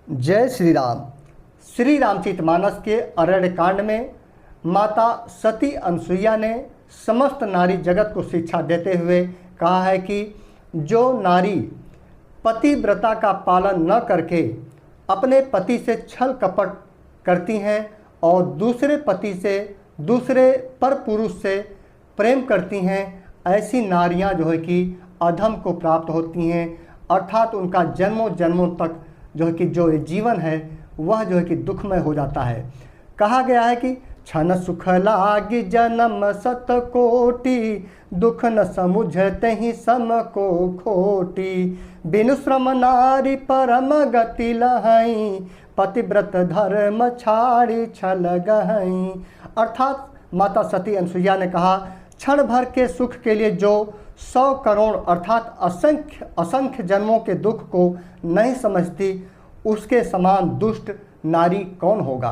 जय श्री राम। श्री रामचरितमानस के अरण्य कांड में माता सती अनसुईया ने समस्त नारी जगत को शिक्षा देते हुए कहा है कि जो नारी पतिव्रता का पालन न करके अपने पति से छल कपट करती हैं और दूसरे पति से, दूसरे पर पुरुष से प्रेम करती हैं, ऐसी नारियां जो है कि अधम को प्राप्त होती हैं, अर्थात उनका जन्मों जन्मों तक जो है कि जो जीवन है वह जो है कि दुखमय हो जाता है। कहा गया है कि क्षण सुख लागी जन्म सत कोटि, दुख न समुझते ही सम को खोटी, बिनु श्रम नारी परम गति लहई, पतिव्रत धर्म छाड़ी छल गहई। अर्थात माता सती अनसुईया ने कहा, क्षण भर के सुख के लिए जो 100 करोड़ अर्थात असंख्य जन्मों के दुख को नहीं समझती, उसके समान दुष्ट नारी कौन होगा।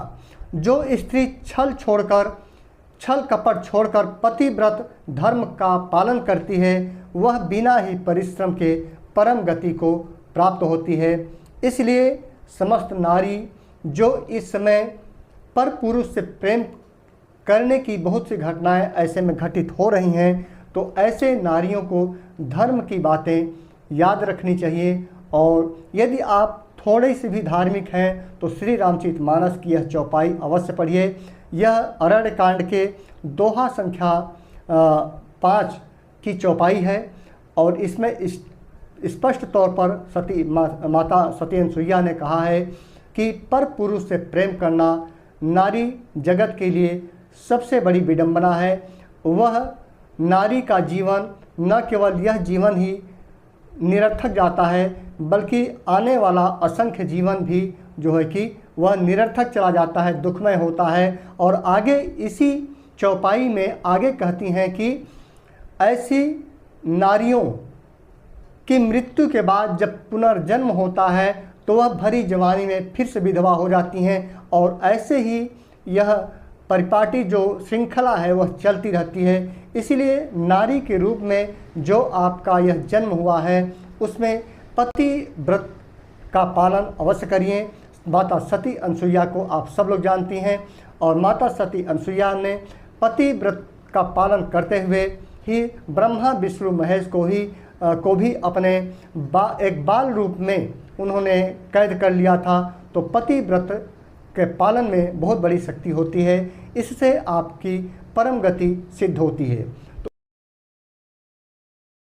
जो स्त्री छल कपट छोड़कर पतिव्रत धर्म का पालन करती है, वह बिना ही परिश्रम के परम गति को प्राप्त होती है। इसलिए समस्त नारी जो इस समय पर पुरुष से प्रेम करने की बहुत सी घटनाएं ऐसे में घटित हो रही हैं, तो ऐसे नारियों को धर्म की बातें याद रखनी चाहिए। और यदि आप थोड़े से भी धार्मिक हैं तो श्री रामचरितमानस की यह चौपाई अवश्य पढ़िए। यह अरण्य कांड के दोहा संख्या 5 की चौपाई है और इसमें स्पष्ट तौर पर माता सती अनसुईया ने कहा है कि पर पुरुष से प्रेम करना नारी जगत के लिए सबसे बड़ी विडंबना है। वह नारी का जीवन न केवल यह जीवन ही निरर्थक जाता है, बल्कि आने वाला असंख्य जीवन भी जो है कि वह निरर्थक चला जाता है, दुखमय होता है। और आगे इसी चौपाई में आगे कहती हैं कि ऐसी नारियों की मृत्यु के बाद जब पुनर्जन्म होता है तो वह भरी जवानी में फिर से विधवा हो जाती हैं, और ऐसे ही यह परिपाटी जो श्रृंखला है वह चलती रहती है। इसीलिए नारी के रूप में जो आपका यह जन्म हुआ है उसमें पतिव्रत का पालन अवश्य करिए। माता सती अनसुईया को आप सब लोग जानती हैं, और माता सती अनसुईया ने पतिव्रत का पालन करते हुए ही ब्रह्मा विष्णु महेश को भी अपने एक बाल रूप में उन्होंने कैद कर लिया था। तो पतिव्रत के पालन में बहुत बड़ी शक्ति होती है, इससे आपकी परम गति सिद्ध होती है।